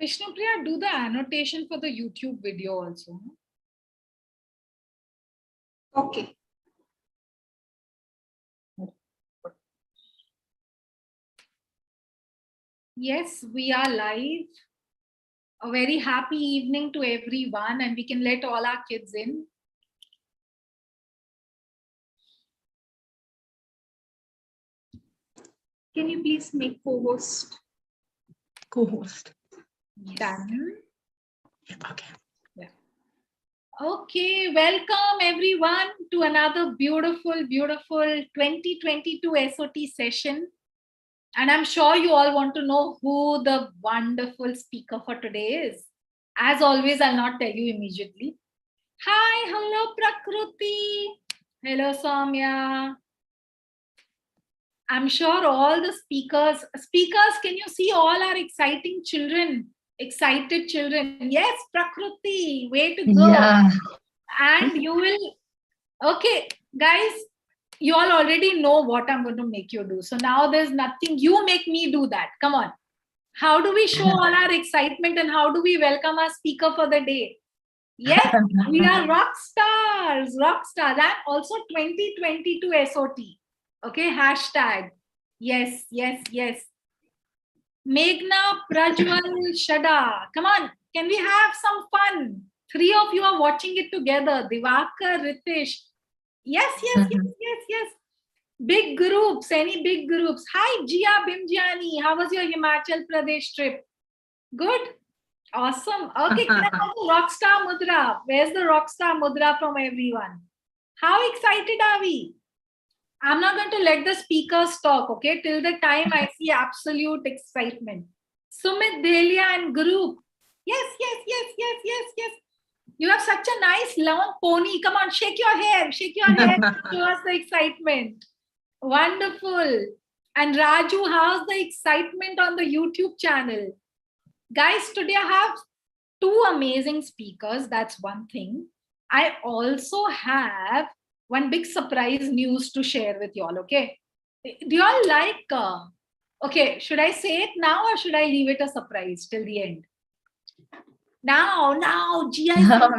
Vishnupriya, do the annotation for the YouTube video also. Okay. Yes, we are live. A very happy evening to everyone, and we can let all our kids in. Can you please make co-host? Co-host. Done. Okay. Yeah. Okay, welcome everyone to another beautiful 2022 SOT session. And I'm sure you all want to know who the wonderful speaker for today is. As always, I'll not tell you immediately. Hi, hello Prakruti. Hello Soumya. I'm sure all the speakers, can you see all our exciting children? Excited children. Yes, Prakruti, way to go. Yeah. And you will, okay, guys, you all already know what I'm going to make you do. So now there's nothing, you make me do that. Come on. How do we show all our excitement and how do we welcome our speaker for the day? Yes, we are rock stars. And also 2022 SOT. Okay, hashtag. Yes. Meghna, Prajwal, Shada. Come on, can we have some fun? 3 of you are watching it together. Divakar, Ritesh. Yes. Big groups, any big groups. Hi, Jia Bimjiani. How was your Himachal Pradesh trip? Good? Awesome. Okay, can I have the Rockstar Mudra? Where's the Rockstar Mudra from everyone? How excited are we? I'm not going to let the speakers talk, okay? Till the time I see absolute excitement. Sumit Delia and group. Yes. You have such a nice long pony. Come on, shake your hair. Show us the excitement. Wonderful. And Raju, how's the excitement on the YouTube channel? Guys, today I have 2 amazing speakers. That's one thing. I also have one big surprise news to share with y'all, okay? Do y'all like, okay, should I say it now or should I leave it a surprise till the end? Now, Gia, now.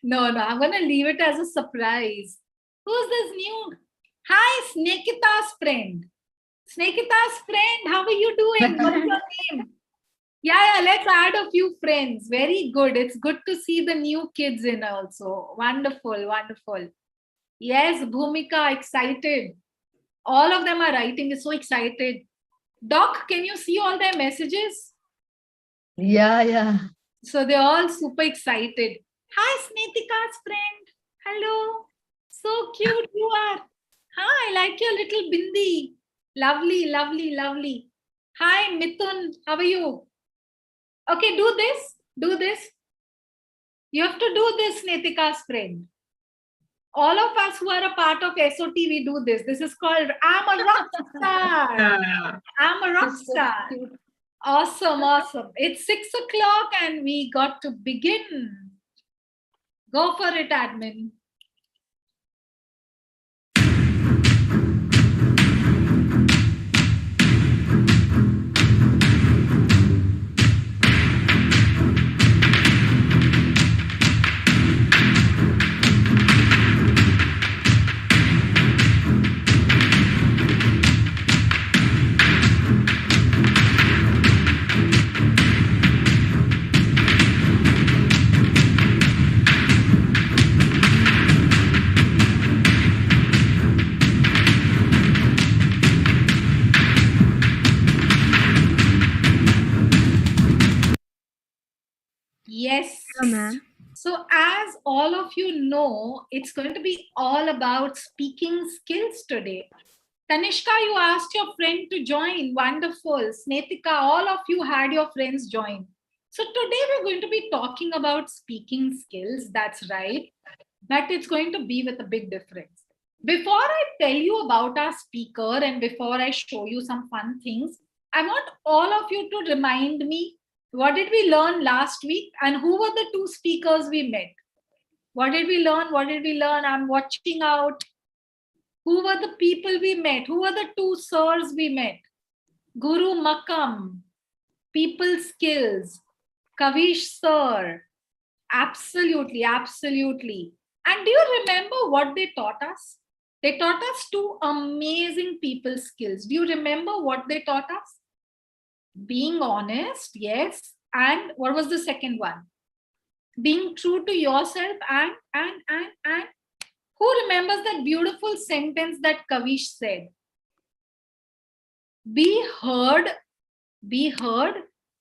No, I'm going to leave it as a surprise. Who's this new? Hi, Snekita's friend. Snekita's friend, how are you doing? What's your name? Yeah, let's add a few friends. Very good. It's good to see the new kids in also. Wonderful. Yes, Bhumika, excited. All of them are writing, is so excited. Doc, can you see all their messages? Yeah. So they're all super excited. Hi, Snetika's friend. Hello. So cute you are. Hi, I like your little bindi. Lovely. Hi, Mithun. How are you? Okay, do this. You have to do this, Netika's friend. All of us who are a part of SOT, we do this. This is called I'm a rock star. I'm a rock star. Awesome. It's 6 o'clock and we got to begin. Go for it, admin. Yes. So as all of you know, it's going to be all about speaking skills today. Tanishka, you asked your friend to join. Wonderful. Snetika, all of you had your friends join. So today we're going to be talking about speaking skills. That's right. But it's going to be with a big difference. Before I tell you about our speaker and before I show you some fun things, I want all of you to remind me, what did we learn last week and who were the 2 speakers we met? What did we learn? I'm watching out. Who were the people we met? Who were the 2 sirs we met? Guru Makam, people skills, Kavish sir. Absolutely, absolutely. And do you remember what they taught us? They taught us two amazing people skills. Do you remember what they taught us? Being honest, yes. And what was the second one? Being true to yourself and who remembers that beautiful sentence that Kavish said? Be heard, be heard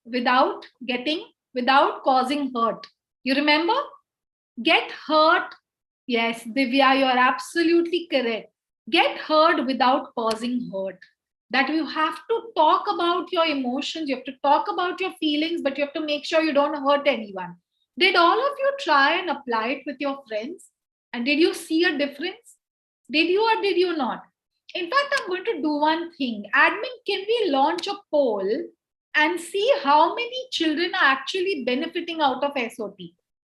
without causing hurt. You remember? Get hurt. Yes, Divya, you are absolutely correct. Get heard without causing hurt. That you have to talk about your emotions, you have to talk about your feelings, but you have to make sure you don't hurt anyone. Did all of you try and apply it with your friends? And did you see a difference? Did you or did you not? In fact, I'm going to do one thing. Admin, can we launch a poll and see how many children are actually benefiting out of SOT?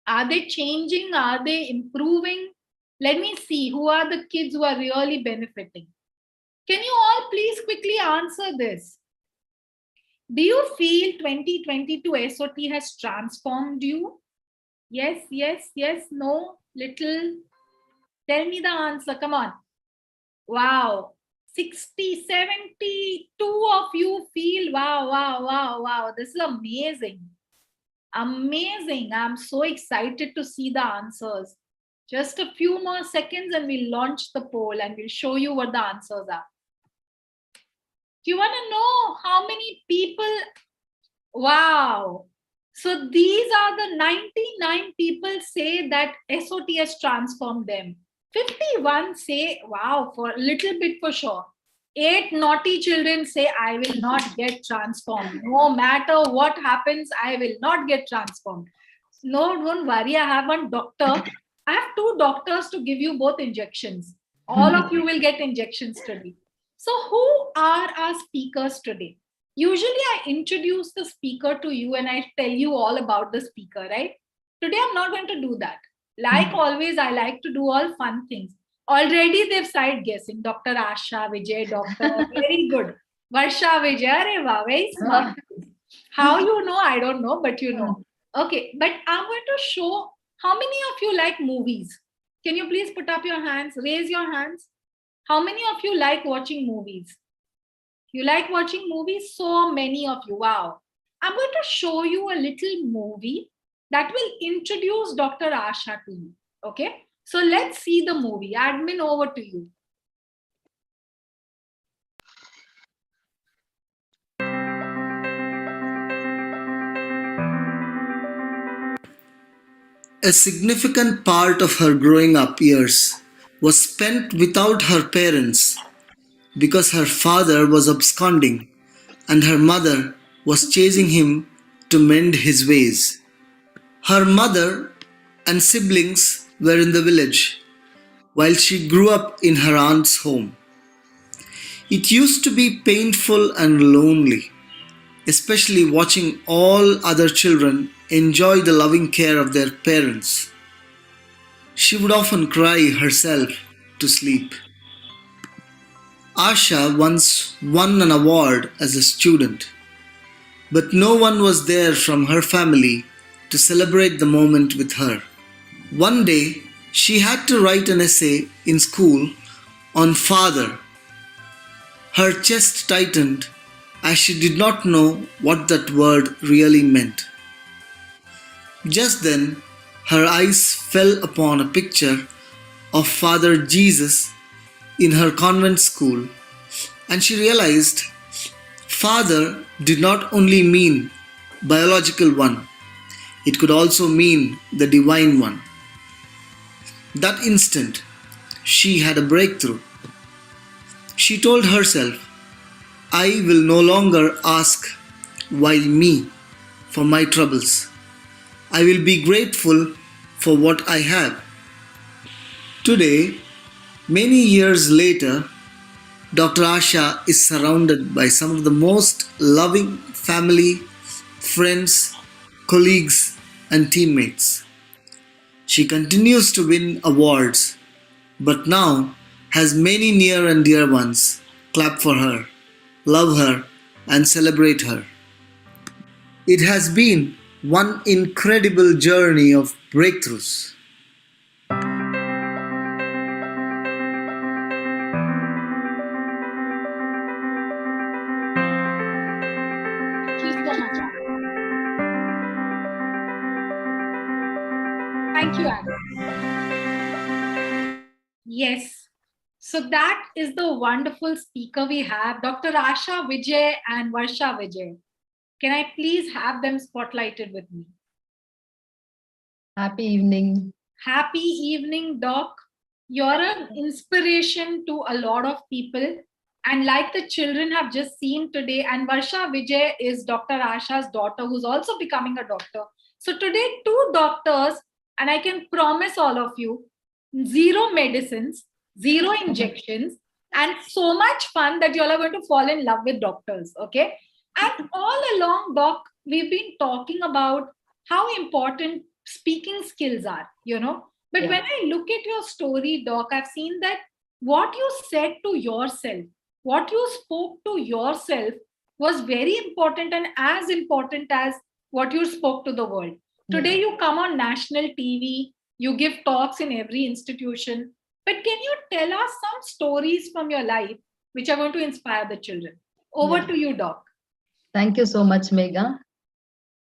Are they changing? Are they improving? Let me see who are the kids who are really benefiting. Can you all please quickly answer this? Do you feel 2022 SOT has transformed you? Yes, yes, yes, no, little. Tell me the answer. Come on. Wow. 60, 72 of you feel wow, wow, wow, wow. This is amazing. Amazing. I'm so excited to see the answers. Just a few more seconds and we'll launch the poll and we'll show you what the answers are. Do you want to know how many people? Wow. So these are the 99 people say that SOT has transformed them. 51 say, wow, for a little bit for sure. 8 naughty children say, I will not get transformed. No matter what happens, I will not get transformed. No, don't worry. I have one doctor. I have 2 doctors to give you both injections. All of you will get injections today. So who are our speakers today? Usually I introduce the speaker to you and I tell you all about the speaker, right? Today I'm not going to do that. Like always, I like to do all fun things. Already they've started guessing. Dr. Asha Vijay, doctor, very good. Varsha Vijay, very smart. How you know, I don't know, but you know. Okay, but I'm going to show how many of you like movies. Can you please put up your hands? Raise your hands. How many of you like watching movies? You like watching movies? So many of you. Wow. I'm going to show you a little movie that will introduce Dr. Asha to you. Okay. So let's see the movie. Admin, over to you. A significant part of her growing up years was spent without her parents because her father was absconding and her mother was chasing him to mend his ways. Her mother and siblings were in the village while she grew up in her aunt's home. It used to be painful and lonely, especially watching all other children enjoy the loving care of their parents. She would often cry herself to sleep. Asha once won an award as a student, but no one was there from her family to celebrate the moment with her. One day, she had to write an essay in school on father. Her chest tightened as she did not know what that word really meant. Just then, her eyes fell upon a picture of Father Jesus in her convent school, and she realized father did not only mean biological one, it could also mean the divine one. That instant, she had a breakthrough. She told herself, I will no longer ask why me for my troubles. I will be grateful for what I have. Today, many years later, Dr. Asha is surrounded by some of the most loving family, friends, colleagues, and teammates. She continues to win awards, but now has many near and dear ones clap for her, love her, and celebrate her. It has been one incredible journey of breakthroughs. Thank you so much, Anna. Thank you, Anna. Yes. So that is the wonderful speaker we have, Dr. Asha Vijay and Varsha Vijay. Can I please have them spotlighted with me? Happy evening. Happy evening, Doc. You're an inspiration to a lot of people. And like the children have just seen today, and Varsha Vijay is Dr. Asha's daughter, who's also becoming a doctor. So today, two doctors, and I can promise all of you, zero medicines, zero injections, and so much fun that you all are going to fall in love with doctors. Okay. And all along, Doc, we've been talking about how important speaking skills are, But Yeah. when I look at your story, Doc, I've seen that what you said to yourself, what you spoke to yourself was very important and as important as what you spoke to the world. Today, Yeah. you come on national TV, you give talks in every institution. But can you tell us some stories from your life which are going to inspire the children? Over Yeah. to you, Doc. Thank you so much, Megha.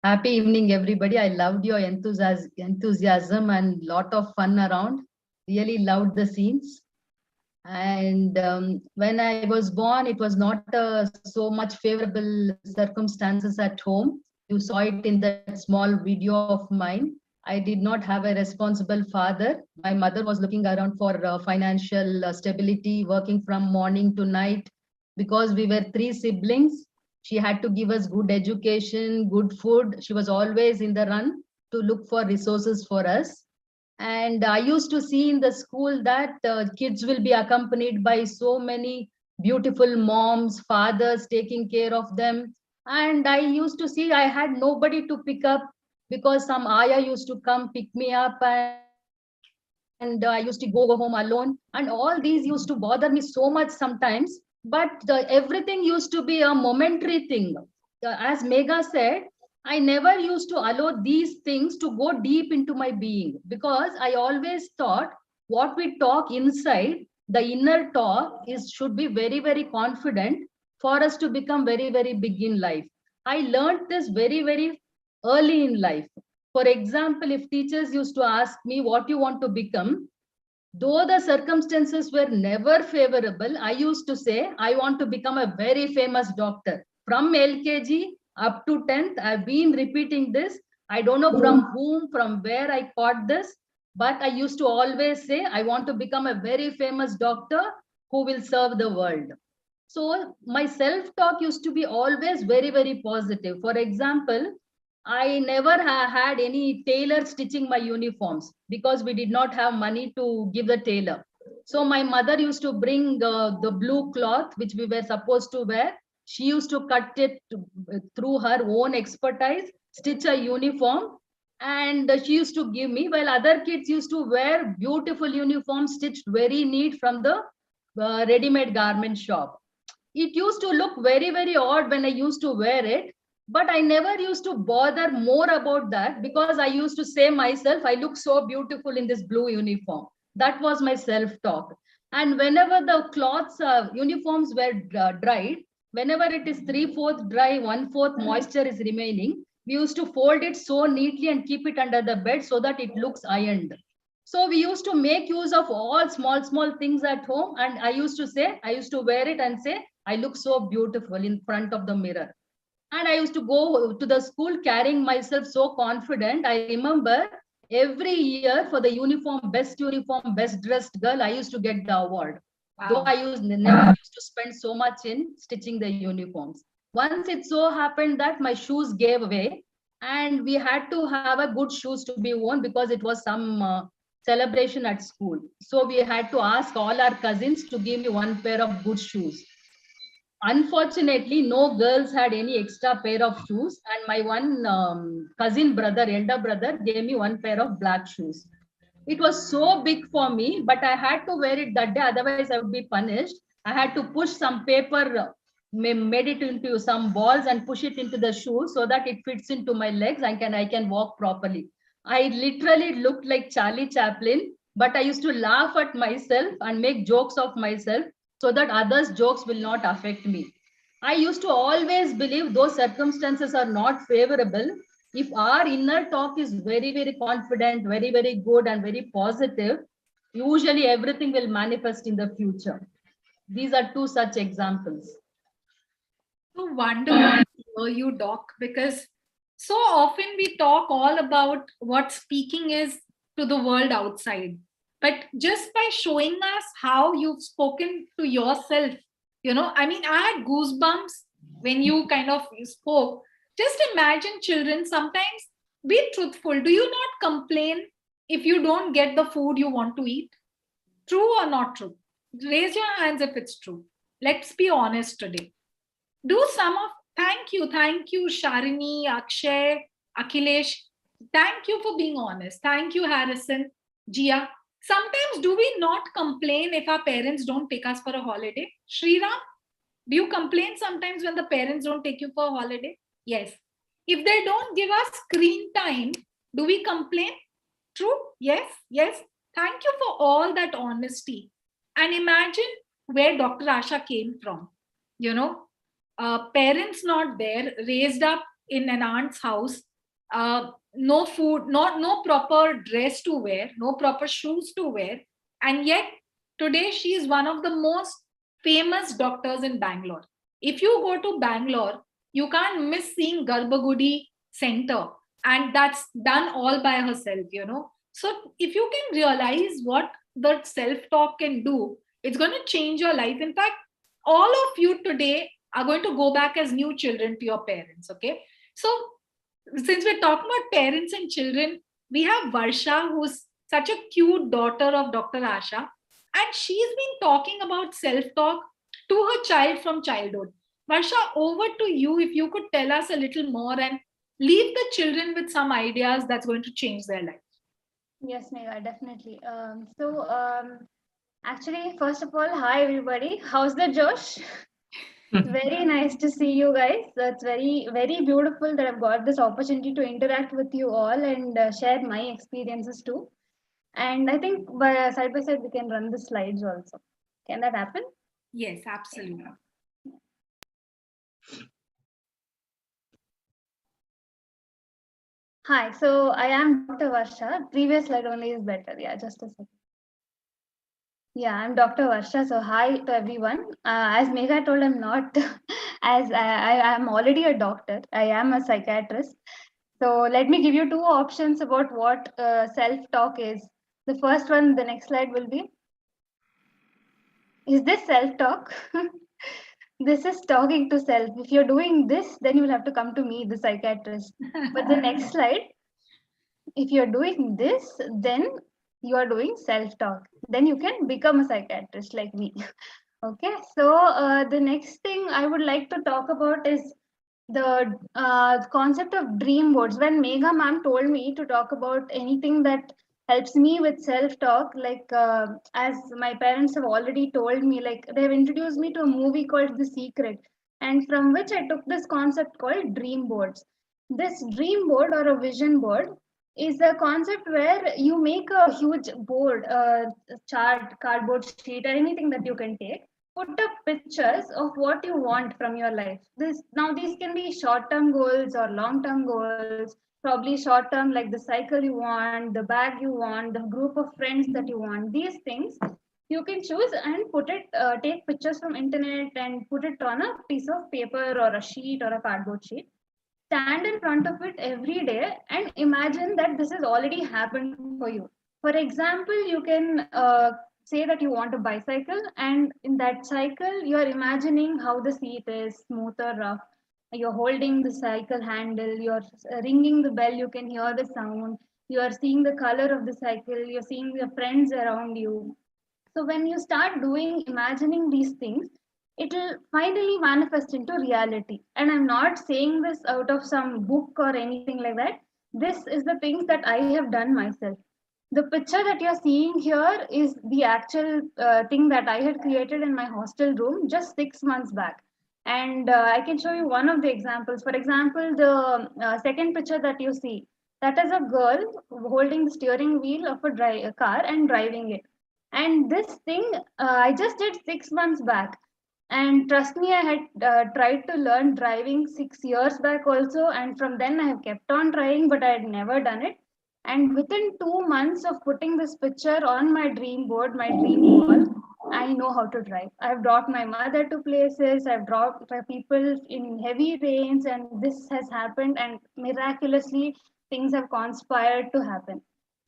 Happy evening, everybody. I loved your enthusiasm and lot of fun around. Really loved the scenes. And when I was born, it was not so much favorable circumstances at home. You saw it in that small video of mine. I did not have a responsible father. My mother was looking around for financial stability, working from morning to night. Because we were three siblings, she had to give us good education, good food. She was always in the run to look for resources for us. And I used to see in the school that kids will be accompanied by so many beautiful moms, fathers taking care of them. And I used to see I had nobody to pick up because some ayah used to come pick me up, and I used to go home alone. And all these used to bother me so much sometimes. But everything used to be a momentary thing. As Megha said, I never used to allow these things to go deep into my being because I always thought what we talk inside, the inner talk, is should be very, very confident for us to become very, very big in life. I learned this very, very early in life. For example, if teachers used to ask me what you want to become, though the circumstances were never favorable, I used to say, I want to become a very famous doctor. From LKG up to 10th, I've been repeating this. I don't know from whom, from where I caught this, but I used to always say, I want to become a very famous doctor who will serve the world. So my self-talk used to be always very, very positive. For example, I never had any tailor stitching my uniforms because we did not have money to give the tailor. So my mother used to bring the blue cloth, which we were supposed to wear. She used to cut it through her own expertise, stitch a uniform, and she used to give me, while other kids used to wear beautiful uniforms stitched very neat from the ready-made garment shop. It used to look very, very odd when I used to wear it, but I never used to bother more about that because I used to say myself, I look so beautiful in this blue uniform. That was my self-talk. And whenever the cloths, uniforms were dried, whenever it is 3/4 dry, 1/4 moisture is remaining, we used to fold it so neatly and keep it under the bed so that it looks ironed. So we used to make use of all small things at home. And I used to say, I used to wear it and say, I look so beautiful in front of the mirror. And I used to go to the school carrying myself so confident. I remember every year for the uniform, best dressed girl, I used to get the award. Though Wow. I never used to spend so much in stitching the uniforms. Once it so happened that my shoes gave way and we had to have a good shoes to be worn because it was some celebration at school. So we had to ask all our cousins to give me one pair of good shoes. Unfortunately, no girls had any extra pair of shoes, and my one cousin brother, elder brother, gave me one pair of black shoes. It was so big for me, but I had to wear it that day, otherwise I would be punished. I had to push some paper made it into some balls and push it into the shoe so that it fits into my legs and I can walk properly. I literally looked like Charlie Chaplin, but I used to laugh at myself and make jokes of myself so that others' jokes will not affect me. I used to always believe those circumstances are not favorable. If our inner talk is very, very confident, very, very good, and very positive, usually everything will manifest in the future. These are two such examples. So wonderful to hear you, Doc, because so often we talk all about what speaking is to the world outside. But just by showing us how you've spoken to yourself, I mean, I had goosebumps when you kind of spoke. Just imagine children sometimes be truthful. Do you not complain if you don't get the food you want to eat? True or not true? Raise your hands if it's true. Let's be honest today. Do some of thank you Sharini, Akshay, Akhilesh. Thank you for being honest. Thank you, Harrison, Jia. Sometimes do we not complain if our parents don't take us for a holiday? Shriram, do you complain sometimes when the parents don't take you for a holiday? Yes. If they don't give us screen time, do we complain? True? Yes. Thank you for all that honesty. And imagine where Dr. Asha came from. Parents not there, raised up in an aunt's house, no food, no proper dress to wear, no proper shoes to wear, and yet today she is one of the most famous doctors in Bangalore. If you go to Bangalore, you can't miss seeing Garbhagudi Center, and that's done all by herself. So if you can realize what the self-talk can do, it's going to change your life. In fact, all of you today are going to go back as new children to your parents. Okay. So since we're talking about parents and children, we have Varsha, who's such a cute daughter of Dr. Asha. And she's been talking about self-talk to her child from childhood. Varsha, over to you. If you could tell us a little more and leave the children with some ideas that's going to change their life. Yes, Megha, definitely. Actually, first of all, hi everybody. How's the Josh? Very nice to see you guys. That's very, very beautiful that I've got this opportunity to interact with you all and share my experiences too. And I think side by side we can run the slides also. Can that happen? Yes, absolutely. Hi, so I am Dr. Varsha. Previous slide only is better. Yeah, just a second. Yeah, I'm Dr. Varsha. So hi to everyone. As Megha told, I'm not, as I am already a doctor. I am a psychiatrist. So let me give you two options about what self-talk is. The first one, the next slide will be, is this self-talk? This is talking to self. If you're doing this, then you will have to come to me, the psychiatrist. But the next slide, if you're doing this, then you are doing self-talk. Then you can become a psychiatrist like me. Okay, so the next thing I would like to talk about is the concept of dream boards. When Megha ma'am told me to talk about anything that helps me with self-talk, like as my parents have already told me, like they've introduced me to a movie called The Secret, and from which I took this concept called dream boards. This dream board or a vision board is a concept where you make a huge board, chart, cardboard sheet, or anything that you can take, put up pictures of what you want from your life. These can be short-term goals or long-term goals. Probably short-term, like the cycle you want, the bag you want, the group of friends that you want. These things you can choose and put it, take pictures from internet and put it on a piece of paper or a sheet or a cardboard sheet. Stand in front of it every day and imagine that this has already happened for you. For example, you can say that you want a bicycle, and in that cycle you're imagining how the seat is smooth or rough. You're holding the cycle handle, you're ringing the bell, you can hear the sound, you are seeing the color of the cycle, you're seeing your friends around you. So when you start doing imagining these things, it will finally manifest into reality. And I'm not saying this out of some book or anything like that. This is the things that I have done myself. The picture that you're seeing here is the actual thing that I had created in my hostel room just 6 months back. And I can show you one of the examples. For example, the second picture that you see, that is a girl holding the steering wheel of a car and driving it. And this thing I just did 6 months back. And trust me, I had tried to learn driving 6 years back also. And from then I have kept on trying, but I had never done it. And within 2 months of putting this picture on my dream board, my dream wall, I know how to drive. I've brought my mother to places, I've brought people in heavy rains, and this has happened. And miraculously, things have conspired to happen.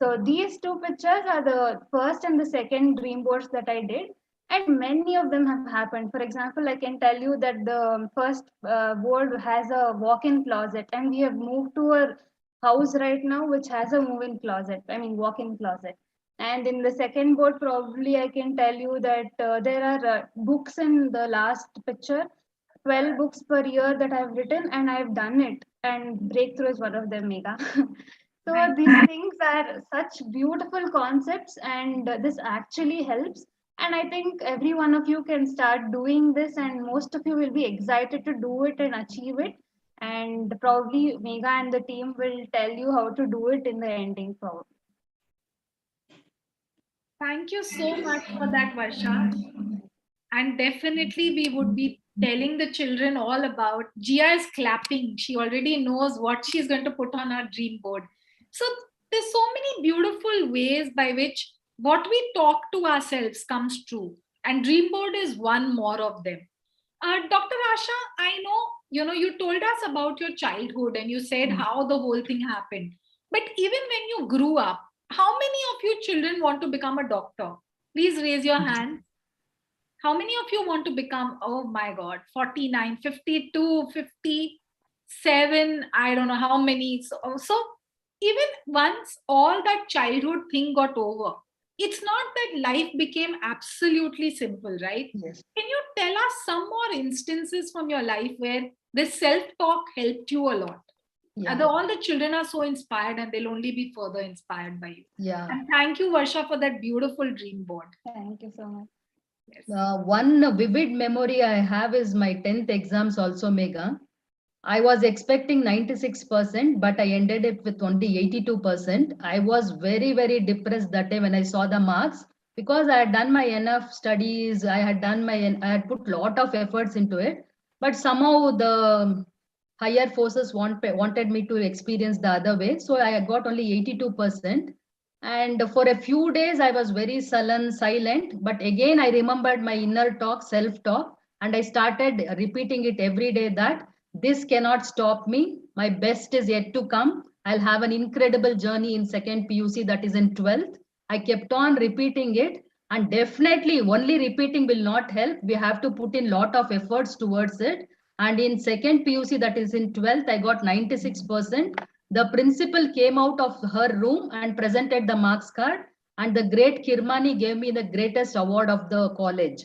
So, these two pictures are the first and the second dream boards that I did, and many of them have happened. For example, I can tell you that the first board has a walk in closet, and we have moved to a house right now which has a move in closet, I mean, walk in closet. And in the second board, probably I can tell you that there are books in the last picture, 12 books per year that I've written, and I've done it. And breakthrough is one of them, Mega. So these things are such beautiful concepts, and this actually helps. And I think every one of you can start doing this, and most of you will be excited to do it and achieve it. And probably Mega and the team will tell you how to do it in the ending, probably. Thank you so much for that, Varsha. And definitely, we would be telling the children all about. Gia is clapping. She already knows what she's going to put on her dream board. So, there's so many beautiful ways by which what we talk to ourselves comes true. And dream board is one more of them. Dr. Asha, I know, you told us about your childhood and you said how the whole thing happened. But even when you grew up, how many of you children want to become a doctor? Please raise your hand. How many of you want to become, oh my God, 49, 52, 57, I don't know how many. So even once all that childhood thing got over, it's not that life became absolutely simple, right? Yes. Can you tell us some more instances from your life where this self-talk helped you a lot? Yeah. All the children are so inspired and they'll only be further inspired by you. Yeah. And thank you, Varsha, for that beautiful dream board. Thank you so much. Yes. One vivid memory I have is my 10th exams also, Mega. I was expecting 96%, but I ended it with only 82%. I was very, very depressed that day when I saw the marks because I had done my enough studies. I had put lot of efforts into it, but somehow the higher forces wanted me to experience the other way. So I got only 82%. And for a few days, I was very sullen, silent. But again, I remembered my inner talk, self-talk, and I started repeating it every day that this cannot stop me. My best is yet to come. I'll have an incredible journey in second PUC, that is in 12th. I kept on repeating it, and definitely only repeating will not help. We have to put in lot of efforts towards it. And in second PUC, that is in 12th, I got 96%. The principal came out of her room and presented the marks card, and the great Kirmani gave me the greatest award of the college.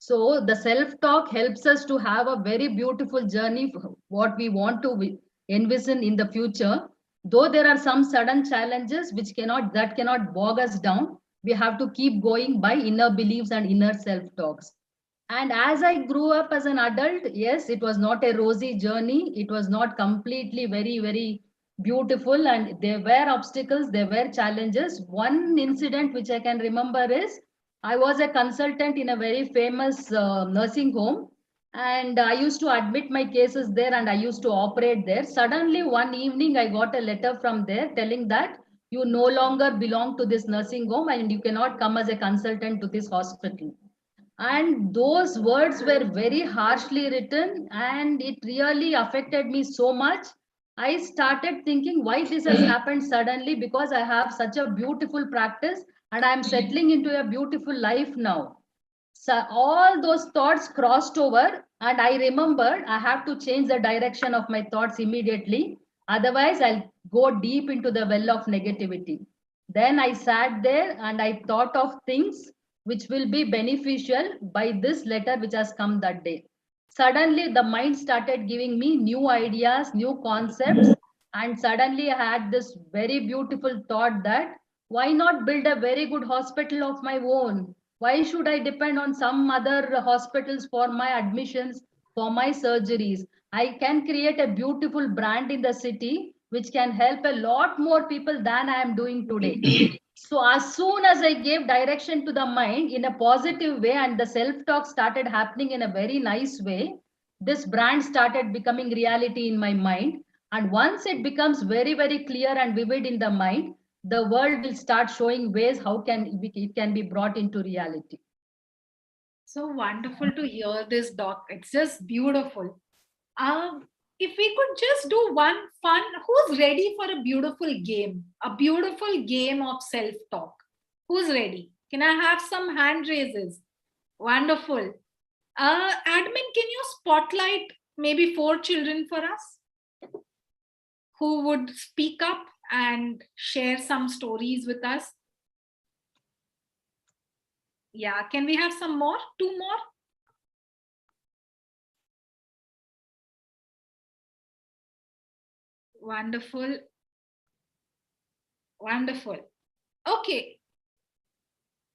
So the self-talk helps us to have a very beautiful journey, what we want to envision in the future. Though there are some sudden challenges that cannot bog us down, we have to keep going by inner beliefs and inner self-talks. And as I grew up as an adult, yes, it was not a rosy journey. It was not completely very, very beautiful. And there were obstacles, there were challenges. One incident which I can remember is I was a consultant in a very famous nursing home. And I used to admit my cases there and I used to operate there. Suddenly, one evening, I got a letter from there telling that you no longer belong to this nursing home and you cannot come as a consultant to this hospital. And those words were very harshly written and it really affected me so much. I started thinking why this has happened suddenly, because I have such a beautiful practice and I'm settling into a beautiful life now. So all those thoughts crossed over and I remembered I have to change the direction of my thoughts immediately. Otherwise, I'll go deep into the well of negativity. Then I sat there and I thought of things which will be beneficial by this letter which has come that day. Suddenly, the mind started giving me new ideas, new concepts, and suddenly I had this very beautiful thought that why not build a very good hospital of my own? Why should I depend on some other hospitals for my admissions, for my surgeries. I can create a beautiful brand in the city, which can help a lot more people than I am doing today. So as soon as I gave direction to the mind in a positive way and the self-talk started happening in a very nice way, this brand started becoming reality in my mind. And once it becomes very, very clear and vivid in the mind, the world will start showing ways how it can be brought into reality. So wonderful to hear this, Doc. It's just beautiful. If we could just do one fun, who's ready for a beautiful game? A beautiful game of self-talk. Who's ready? Can I have some hand raises? Wonderful. Admin, can you spotlight maybe 4 children for us who would speak up and share some stories with us? Yeah, can we have some more? 2 more? Wonderful. Wonderful. Okay.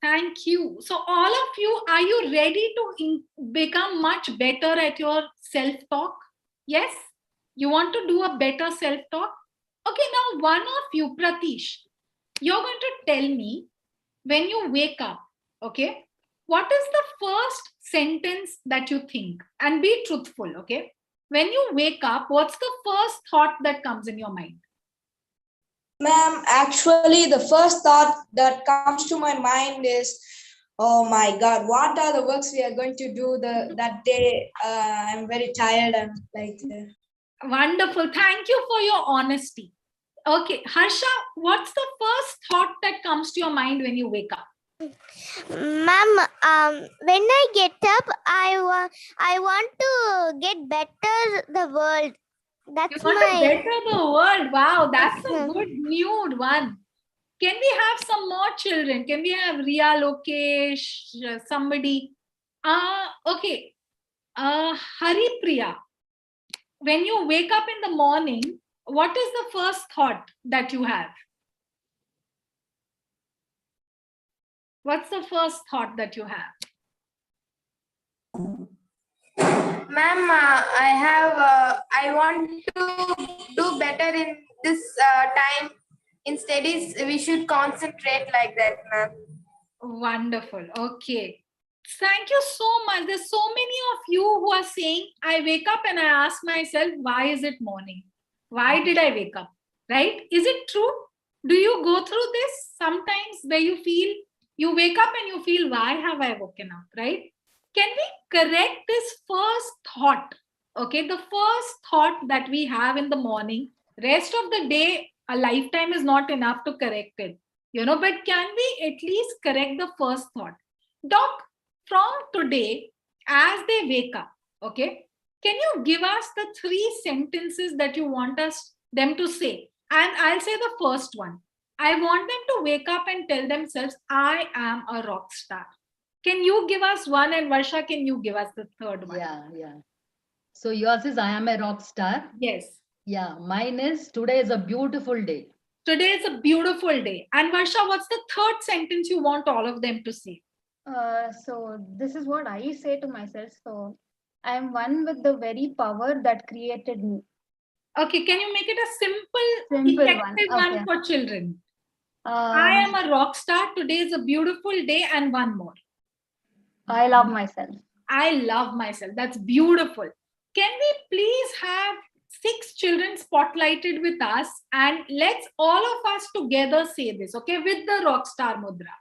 Thank you. So all of you, are you ready to become much better at your self-talk? Yes? You want to do a better self-talk? Okay, now one of you, Pratish, you're going to tell me when you wake up, okay, what is the first sentence that you think? And be truthful, okay? When you wake up, what's the first thought that comes in your mind? Ma'am, actually, the first thought that comes to my mind is, oh my God, what are the works we are going to do that day? I'm very tired and like that. Wonderful. Thank you for your honesty. Okay, Harsha, what's the first thought that comes to your mind when you wake up? Ma'am, when I get up, I want to get better the world. That's You want to better the world. Wow, that's a good nude one. Can we have some more children? Can we have Ria, Lokesh, somebody? Okay. Hari Priya, when you wake up in the morning, what is the first thought that you have? What's the first thought that you have? Ma'am, I want to do better in this time. In studies, we should concentrate like that, ma'am. Wonderful. Okay. Thank you so much. There's so many of you who are saying, I wake up and I ask myself, why is it morning? Why did I wake up? Right? Is it true? Do you go through this sometimes where you feel, you wake up and you feel, why have I woken up? Right? Can we correct this first thought? Okay, the first thought that we have in the morning, rest of the day, a lifetime is not enough to correct it. But can we at least correct the first thought? Doc, from today, as they wake up, okay, can you give us the 3 sentences that you want them to say? And I'll say the first one. I want them to wake up and tell themselves, I am a rock star. Can you give us one, and Varsha, can you give us the third one? Yeah. So yours is, I am a rock star. Yes. Yeah, mine is, today is a beautiful day. Today is a beautiful day. And Varsha, what's the third sentence you want all of them to say? So this is what I say to myself. So I am one with the very power that created me. Okay, can you make it a simple effective one for children? I am a rock star. Today is a beautiful day, and one more. I love myself. I love myself. That's beautiful. Can we please have 6 children spotlighted with us, and let's all of us together say this, okay, with the rock star mudra.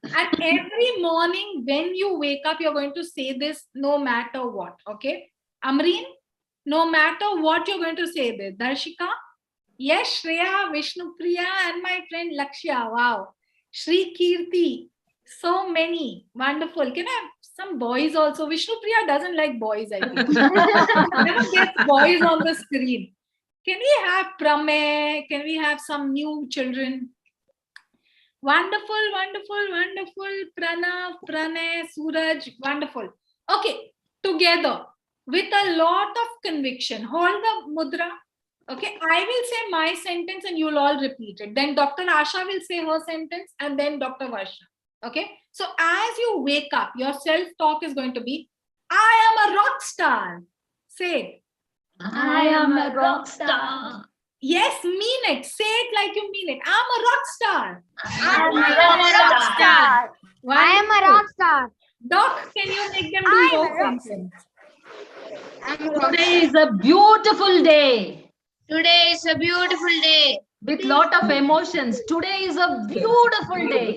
And every morning when you wake up, you're going to say this no matter what, okay? Amreen, no matter what you're going to say this. Darshika, yes, Shreya, Vishnupriya, and my friend Lakshya, wow. Shri Kirti, so many, wonderful. Can I have some boys also? Vishnupriya doesn't like boys, I think. Never gets boys on the screen. Can we have Pramay? Can we have some new children? Wonderful, wonderful, wonderful. Pranav, Pranay, Suraj, wonderful. Okay, together with a lot of conviction. Hold the mudra. Okay, I will say my sentence and you'll all repeat it. Then Dr. Asha will say her sentence and then Dr. Varsha. Okay, so as you wake up, your self-talk is going to be, I am a rock star. Say it. I am a rock star. Yes, mean it. Say it like you mean it. I'm a rock star. I'm a rock star. I am a rock star. Doc, can you make them do I'm your a rock sentence? Today is a beautiful day Today is a beautiful day. with lot of emotions. Today is a beautiful day.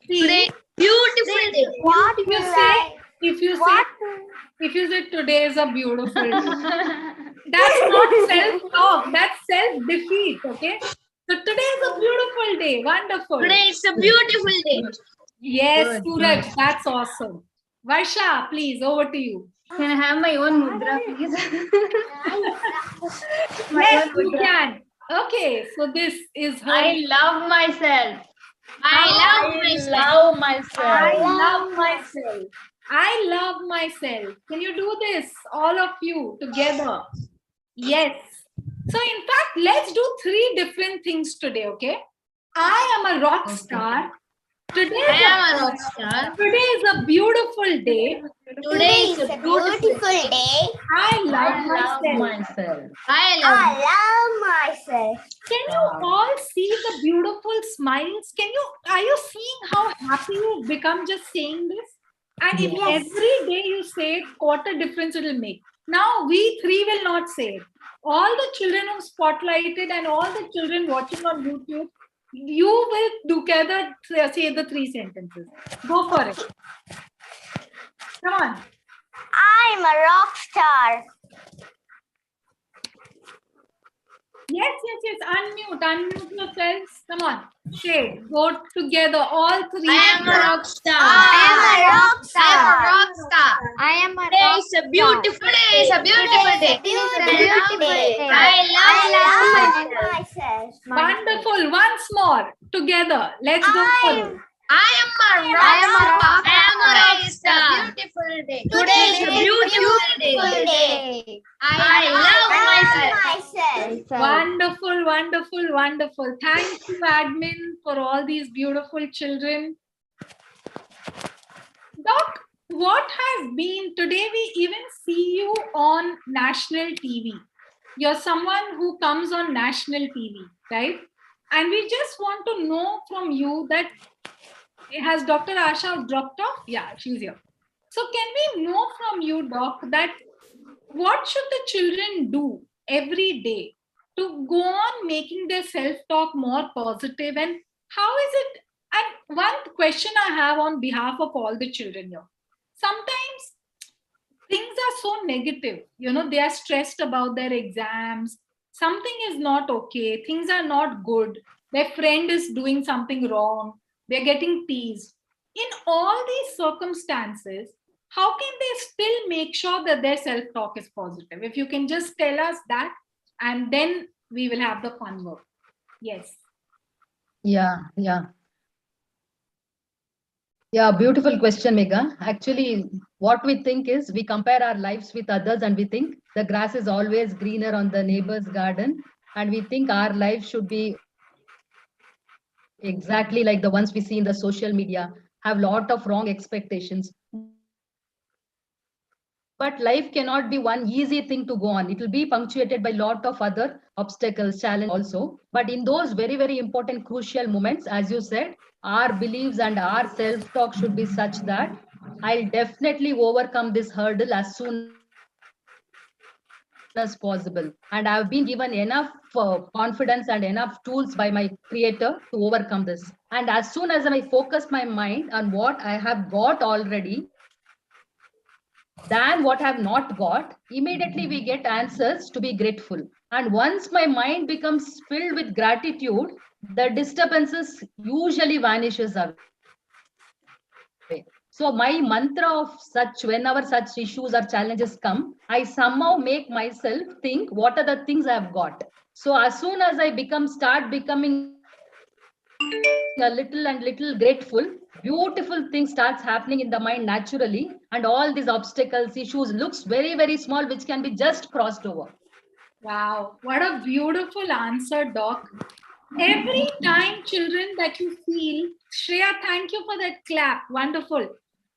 See, Beautiful day. What if you will say, I? if you What? say, if you say today is a beautiful day, that's not self-talk. That's self-defeat. Okay. So today is a beautiful day. Wonderful. Today is a beautiful day. Yes, Good, Suraj, good. that's awesome. Varsha, please, over to you. Can I have my own mudra, please? My Yes, own you mudra. can. Okay, so this is her. I love myself. I Love myself. I love myself. I love myself. Can you do this, all of you together? Yes. So, in fact, let's do 3 different things today, okay? I am a rock star. Today am a rock star. is a beautiful day. Today is a beautiful day. I love I myself. love myself. I I love myself. Can you all see the beautiful smiles? Are you seeing how happy you become just saying this? And if every day you say it, what a difference it will make. Now we 3 will not say it. All the children who spotlighted and all the children watching on YouTube, you will together say the 3 sentences. Go for it. Come on. I'm a rock star. Yes. Unmute yourselves. Come on. Say it. Go together, all 3. am a rock star. I am a rock star. I am a rock star. I am a Today rock is a beautiful day. It's a beautiful day. beautiful day. I love myself. Wonderful. Once more. Together. Let's go for it. I am a rock star. Beautiful day. Today is a beautiful day. I love myself. Wonderful. Thank you, admin, for all these beautiful children. Doc, what has been today? We even see you on national TV. You're someone who comes on national TV, right? And we just want to know from you that has Dr. Asha dropped off? Yeah, she's here. So can we know from you, Doc, that what should the children do every day to go on making their self-talk more positive, and how is it? And one question I have on behalf of all the children here, sometimes things are so negative, they are stressed about their exams, something is not okay, things are not good, their friend is doing something wrong, they're getting teased. In all these circumstances, how can they still make sure that their self-talk is positive? If you can just tell us that, and then we will have the fun work. Yes. Yeah, beautiful question, Megha. Actually, what we think is we compare our lives with others and we think the grass is always greener on the neighbor's garden. And we think our life should be exactly like the ones we see in the social media, have lot of wrong expectations. But life cannot be one easy thing to go on. It will be punctuated by lot of other obstacles, challenges also. But in those very, very important, crucial moments, as you said, our beliefs and our self-talk should be such that I'll definitely overcome this hurdle as soon as possible. And I've been given enough confidence and enough tools by my creator to overcome this. And as soon as I focus my mind on what I have got already, than what I have not got, immediately we get answers to be grateful. And once my mind becomes filled with gratitude, the disturbances usually vanishes away. So my mantra of such, whenever such issues or challenges come, I somehow make myself think what are the things I have got. So as soon as I start becoming a little grateful, beautiful thing starts happening in the mind naturally, and all these obstacles, issues looks very, very small, which can be just crossed over. Wow, what a beautiful answer, Doc. Every time, children, that you feel, Shreya, thank you for that clap. Wonderful.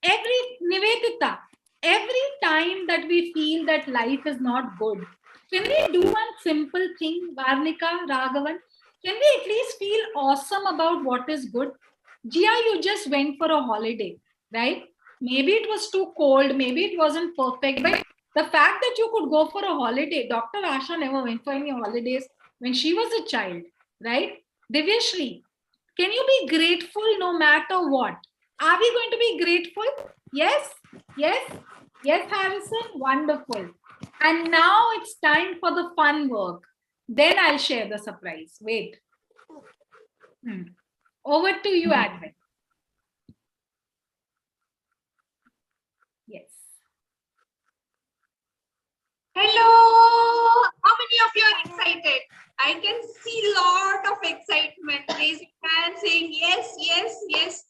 Nivedita, Every time that we feel that life is not good, can we do one simple thing, Varnika, Raghavan? Can we at least feel awesome about what is good? Jia, you just went for a holiday, right? Maybe it was too cold, maybe it wasn't perfect, but the fact that you could go for a holiday, Dr. Asha never went for any holidays when she was a child, right? Divyashri, can you be grateful no matter what? Are we going to be grateful? Yes? Yes? Yes, Harrison? Wonderful. And now it's time for the fun work. Then I'll share the surprise. Wait. Over to you, Advent. Yes. Hello! How many of you are excited? I can see a lot of excitement. Raising hands, saying yes, yes, yes.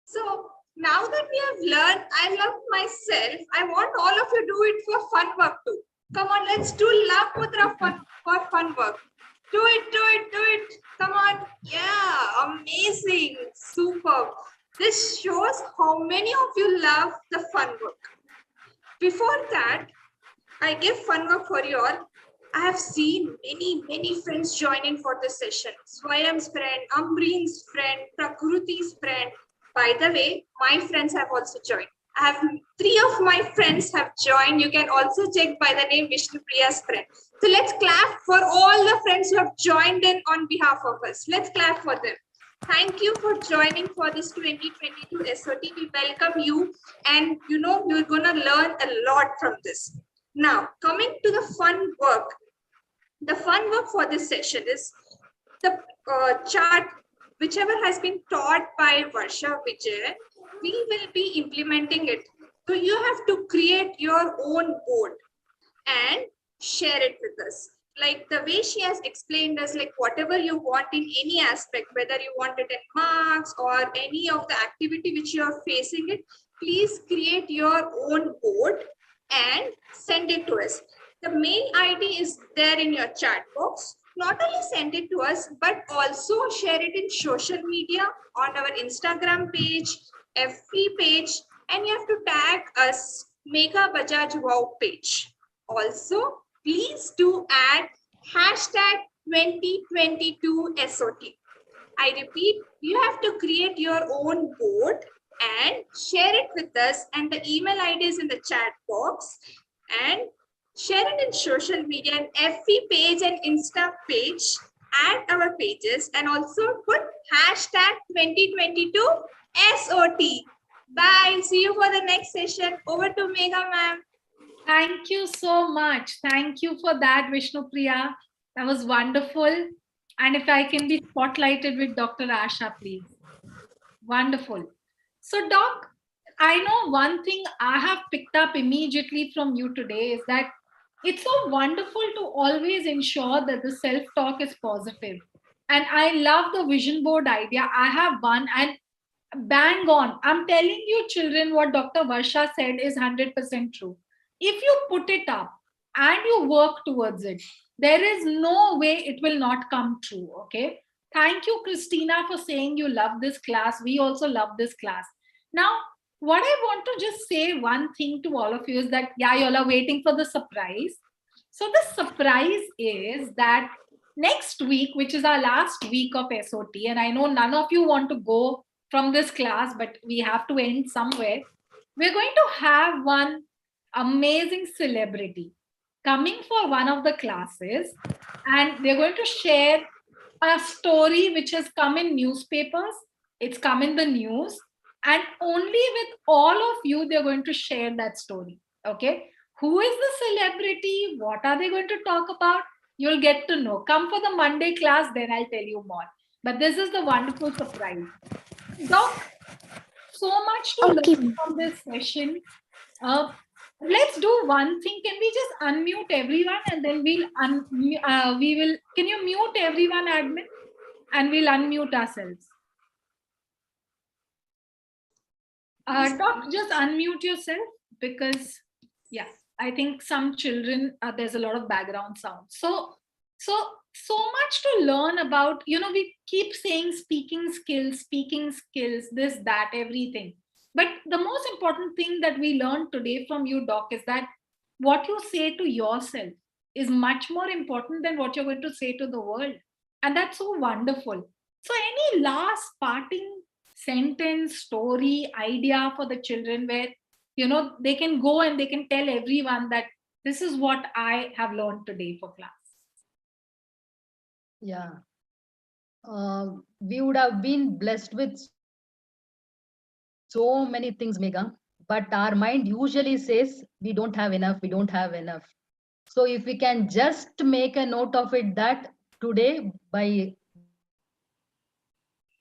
So now that we have learned, I love myself. I want all of you do it for fun work too. Come on, let's do love mudra for fun work. Do it, do it, do it. Come on. Yeah, amazing. Superb. This shows how many of you love the fun work. Before that, I give fun work for you all. I have seen many friends join in for this session. Swayam's friend, Ambreen's friend, Prakruti's friend. By the way, my friends have also joined. I have 3 of my friends have joined. You can also check by the name Vishnu Priya's friend. So let's clap for all the friends who have joined in on behalf of us. Let's clap for them. Thank you for joining for this 2022 SOT. We welcome you, and you know you're gonna learn a lot from this. Now, coming to the fun work. The fun work for this session is the chart, whichever has been taught by Varsha Vijay, we will be implementing it. So you have to create your own board and share it with us. Like the way she has explained us, like whatever you want in any aspect, whether you want it in marks or any of the activity which you are facing it, please create your own board and send it to us. The mail ID is there in your chat box. Not only send it to us, but also share it in social media on our Instagram page, FB page, and you have to tag us Mega Bajaj Wow page. Also, please do add hashtag 2022 SOT. I repeat, you have to create your own board and share it with us, and the email ID is in the chat box, and share it in social media and FB page and Insta page, add our pages, and also put hashtag 2022 SOT. Bye. See you for the next session. Over to Megha ma'am. Thank you so much. Thank you for that, Vishnu Priya. That was wonderful. And if I can be spotlighted with Dr. Asha, please. Wonderful. So, Doc, I know one thing I have picked up immediately from you today is that it's so wonderful to always ensure that the self-talk is positive. And I love the vision board idea. I have one, and bang on. I'm telling you, children, what Dr. Varsha said is 100% true. If you put it up and you work towards it, there is no way it will not come true. Okay. Thank you, Christina, for saying you love this class. We also love this class. Now, what I want to just say one thing to all of you is that, yeah, you all are waiting for the surprise. So the surprise is that next week, which is our last week of SOT, and I know none of you want to go from this class, but we have to end somewhere. We're going to have one amazing celebrity coming for one of the classes, and they're going to share a story which has come in newspapers. It's come in the news, and only with all of you, they're going to share that story. Okay. Who is the celebrity? What are they going to talk about? You'll get to know. Come for the Monday class, then I'll tell you more. But this is the wonderful surprise. Doc, so much to learn from this session. Let's do one thing. Can we just unmute everyone, and then can you mute everyone, admin, and we'll unmute ourselves. Doc, just unmute yourself, because yeah, I think some children, there's a lot of background sound. So much to learn about. We keep saying speaking skills, this, that, everything. But the most important thing that we learned today from you, Doc, is that what you say to yourself is much more important than what you're going to say to the world. And that's so wonderful. So, any last parting sentence, story, idea for the children where, they can go and they can tell everyone that this is what I have learned today for class? Yeah. We would have been blessed with so many things, Megha, but our mind usually says we don't have enough, we don't have enough. So if we can just make a note of it that today, by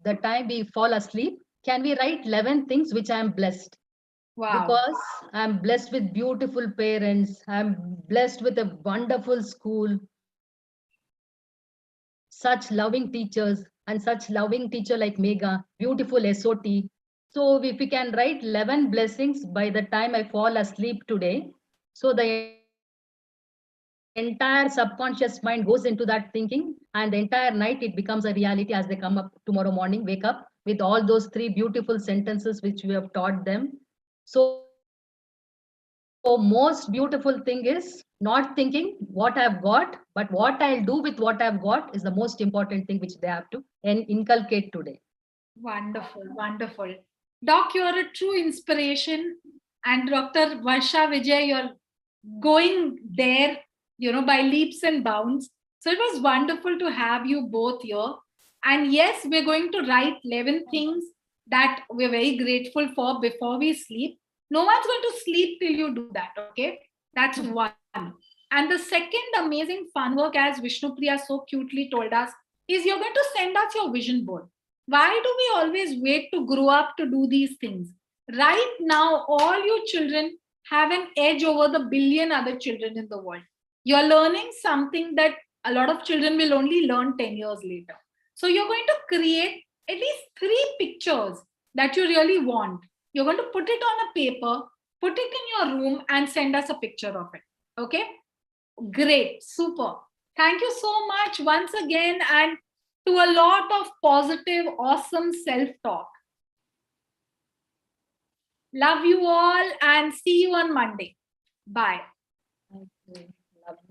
the time we fall asleep, can we write 11 things which I am blessed? Wow. Because I'm blessed with beautiful parents, I'm blessed with a wonderful school, such loving teachers, and such loving teacher like Megha, beautiful SOT. So if we can write 11 blessings by the time I fall asleep today, so the entire subconscious mind goes into that thinking, and the entire night it becomes a reality as they come up tomorrow morning, wake up with all those 3 beautiful sentences which we have taught them. So most beautiful thing is not thinking what I've got, but what I'll do with what I've got is the most important thing which they have to inculcate today. Wonderful, wonderful. Doc, you're a true inspiration. And Dr. Varsha Vijay, you're going there, by leaps and bounds. So it was wonderful to have you both here. And yes, we're going to write 11 things that we're very grateful for before we sleep. No one's going to sleep till you do that, okay? That's one. And the second amazing fun work, as Vishnupriya so cutely told us, is you're going to send us your vision board. Why do we always wait to grow up to do these things? Right now, all you children have an edge over the billion other children in the world. You're learning something that a lot of children will only learn 10 years later. So you're going to create at least 3 pictures that you really want. You're going to put it on a paper, put it in your room, and send us a picture of it. Okay? Great, super. Thank you so much once again, and to a lot of positive, awesome self talk. Love you all and see you on Monday. Bye. Thank you. Love you.